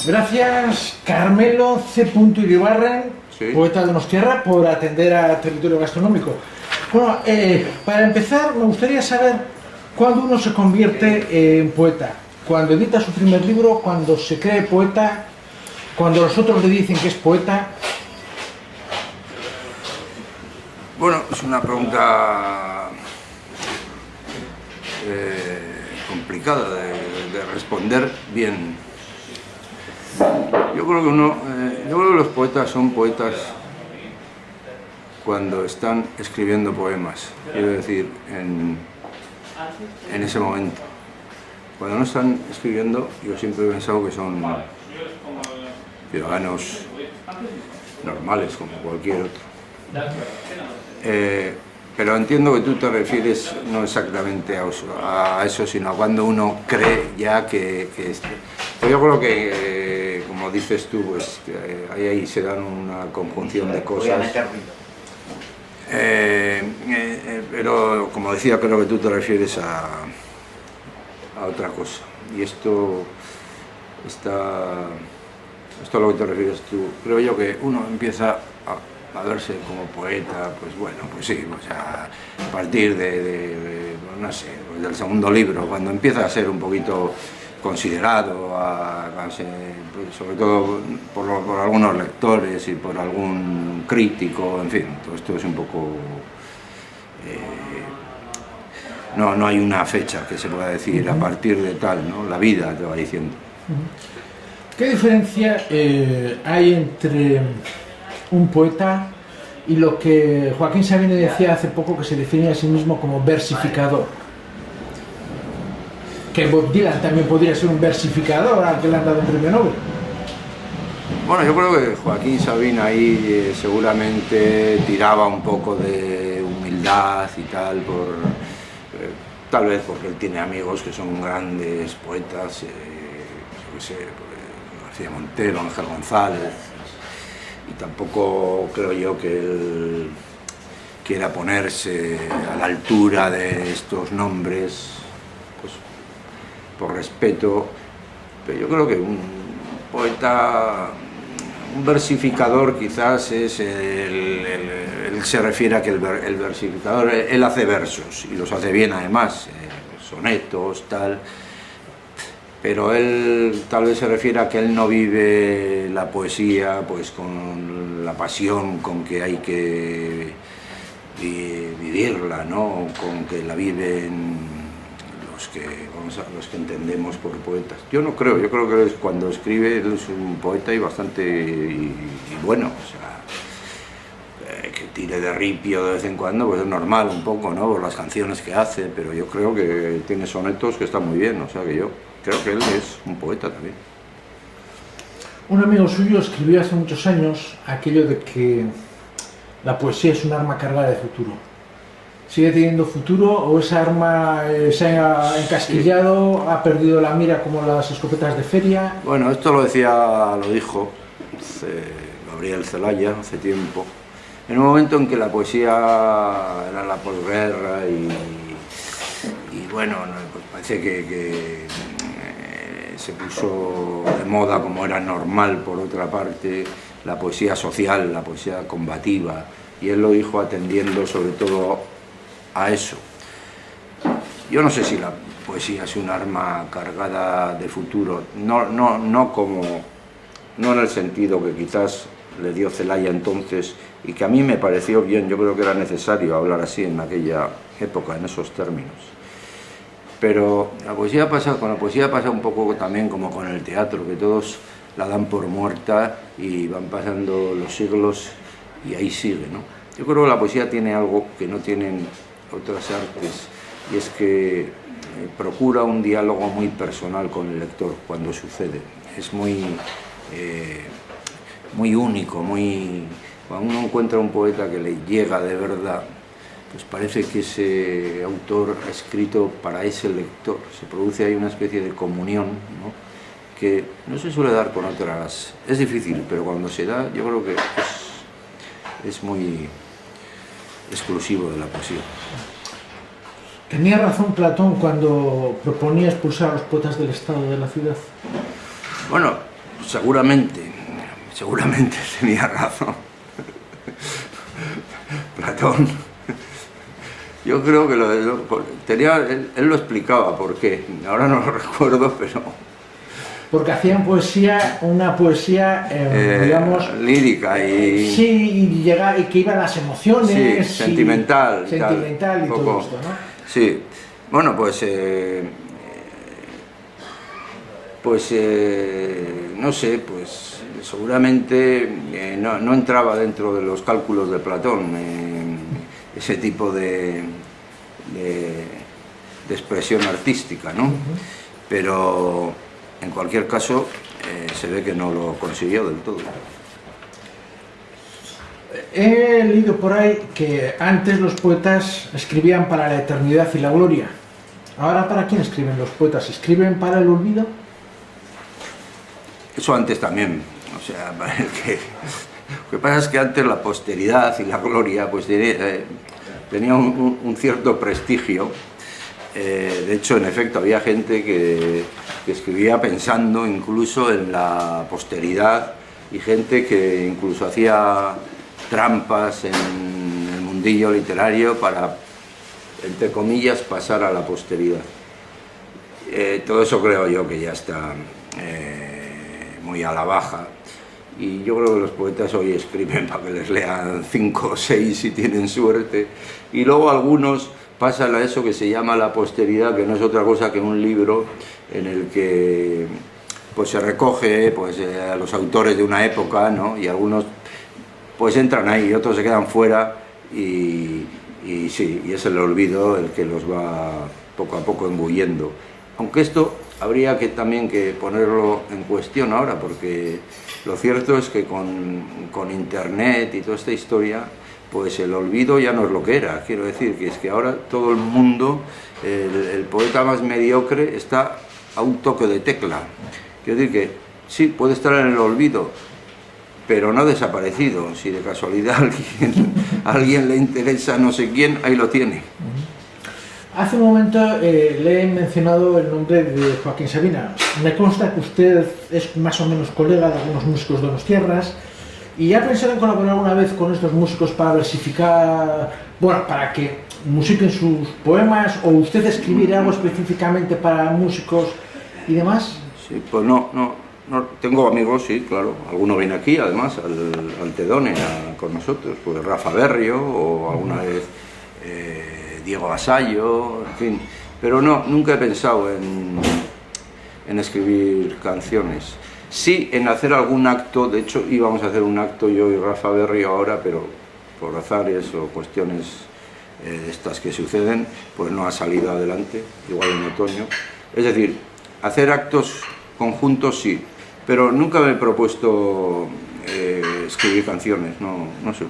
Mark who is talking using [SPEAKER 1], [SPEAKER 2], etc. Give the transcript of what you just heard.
[SPEAKER 1] Gracias, Carmelo C. Iribarren,
[SPEAKER 2] Sí.
[SPEAKER 1] poeta de Donostiarra, por atender a Territorio Gastronómico. Bueno, para empezar, me gustaría saber cuándo uno se convierte en poeta. Cuando edita su primer libro, cuando se cree poeta, cuando los otros le dicen que es poeta.
[SPEAKER 2] Bueno, es una pregunta complicada de responder bien. Yo creo que los poetas son poetas cuando están escribiendo poemas, quiero decir, en ese momento. Cuando no están escribiendo, yo siempre he pensado que son ciudadanos normales, como cualquier otro. Pero entiendo que tú te refieres no exactamente a eso, sino a cuando uno cree ya que pues yo creo que, como dices tú, pues ahí se dan una conjunción de cosas. Pero, como decía, creo que tú te refieres a otra cosa. Y esto a lo que te refieres tú. Creo yo que uno empieza a verse como poeta, pues bueno, pues sí, o sea, a partir no sé, pues del segundo libro, cuando empieza a ser un poquito considerado, pues sobre todo por algunos lectores y por algún crítico, en fin, todo esto es un poco... no hay una fecha que se pueda decir a partir de tal, ¿no? La vida te va diciendo.
[SPEAKER 1] ¿Qué diferencia hay entre un poeta y lo que Joaquín Sabina decía hace poco, que se definía a sí mismo como versificador? Que Bob Dylan también podría ser un versificador, al que le han dado un premio Nobel.
[SPEAKER 2] Bueno, yo creo que Joaquín Sabina ahí seguramente tiraba un poco de humildad y tal, tal vez porque él tiene amigos que son grandes poetas, yo qué sé, García Montero, Ángel González, y tampoco creo yo que él quiera ponerse a la altura de estos nombres, pues por respeto, pero yo creo que un poeta, un versificador quizás es él se refiere a que el versificador, él hace versos y los hace bien además, sonetos, tal. Pero él tal vez se refiere a que él no vive la poesía pues con la pasión con que hay que vivirla, ¿no? Con que la viven los que entendemos por poetas. Yo no creo, yo creo que cuando escribe él es un poeta y bastante y bueno, o sea, que tire de ripio de vez en cuando, pues es normal un poco, ¿no? Por las canciones que hace, pero yo creo que tiene sonetos que están muy bien, o sea que yo creo que él es un poeta también.
[SPEAKER 1] Un amigo suyo escribió hace muchos años aquello de que la poesía es un arma cargada de futuro. ¿Sigue teniendo futuro o esa arma se ha encasquillado, ha perdido la mira como las escopetas de feria?
[SPEAKER 2] Bueno, esto lo dijo Gabriel Celaya hace tiempo, en un momento en que la poesía era la posguerra y bueno, pues parece que se puso de moda, como era normal por otra parte, la poesía social, la poesía combativa, y él lo dijo atendiendo sobre todo a eso. Yo no sé si la poesía es un arma cargada de futuro, no en el sentido que quizás le dio Celaya entonces y que a mí me pareció bien. Yo creo que era necesario hablar así en aquella época, en esos términos. Pero con la poesía pasa un poco también como con el teatro, que todos la dan por muerta y van pasando los siglos y ahí sigue, ¿no? Yo creo que la poesía tiene algo que no tienen otras artes, y es que procura un diálogo muy personal con el lector cuando sucede. Es muy único, cuando uno encuentra un poeta que le llega de verdad, pues parece que ese autor ha escrito para ese lector. Se produce ahí una especie de comunión, ¿no? Que no se suele dar con otras. Es difícil, pero cuando se da, yo creo que es muy exclusivo de la poesía.
[SPEAKER 1] ¿Tenía razón Platón cuando proponía expulsar a los poetas del estado de la ciudad?
[SPEAKER 2] Bueno, seguramente tenía razón. Platón, yo creo que él lo explicaba, ¿por qué? Ahora no lo recuerdo, pero...
[SPEAKER 1] Porque hacían poesía, una poesía, digamos...
[SPEAKER 2] lírica y...
[SPEAKER 1] Sí, y que iba a las emociones...
[SPEAKER 2] Sí, sentimental.
[SPEAKER 1] Sentimental y todo esto, ¿no?
[SPEAKER 2] Sí, bueno, pues no sé, pues seguramente no entraba dentro de los cálculos de Platón ese tipo de expresión artística, ¿no? Pero en cualquier caso se ve que no lo consiguió del todo.
[SPEAKER 1] He leído por ahí que antes los poetas escribían para la eternidad y la gloria. Ahora, ¿para quién escriben los poetas? ¿Escriben para el olvido?
[SPEAKER 2] Eso antes también, o sea, lo que pasa es que antes la posteridad y la gloria pues tenía un cierto prestigio. De hecho, en efecto, había gente que escribía pensando incluso en la posteridad y gente que incluso hacía trampas en el mundillo literario para, entre comillas, pasar a la posteridad. Todo eso creo yo que ya está muy a la baja, y yo creo que los poetas hoy escriben para que les lean 5 o 6 si tienen suerte, y luego algunos pasan a eso que se llama la posteridad, que no es otra cosa que un libro en el que pues se recoge pues, a los autores de una época, ¿no? Y algunos pues entran ahí y otros se quedan fuera, y sí, y es el olvido el que los va poco a poco engullendo. Aunque esto habría que también que ponerlo en cuestión ahora, porque lo cierto es que con internet y toda esta historia, pues el olvido ya no es lo que era. Quiero decir que es que ahora todo el mundo, el poeta más mediocre está a un toque de tecla. Quiero decir que sí, puede estar en el olvido, pero no ha desaparecido. Si de casualidad a alguien le interesa no sé quién, ahí lo tiene.
[SPEAKER 1] Hace un momento le he mencionado el nombre de Joaquín Sabina. Me consta que usted es más o menos colega de algunos músicos de Donostierras, y ha pensado en colaborar alguna vez con estos músicos para versificar, bueno, para que musiquen sus poemas, o usted escribir algo específicamente para músicos y demás.
[SPEAKER 2] Sí, pues no, tengo amigos, sí, claro. Alguno viene aquí, además, al Tedone con nosotros, pues Rafa Berrio o alguna vez Diego Vasallo, en fin. Pero no, nunca he pensado en escribir canciones. Sí, en hacer algún acto. De hecho, íbamos a hacer un acto yo y Rafa Berrio ahora, pero por azares o cuestiones estas que suceden, pues no ha salido adelante, igual en otoño. Es decir, hacer actos conjuntos sí, pero nunca me he propuesto escribir canciones, no sé.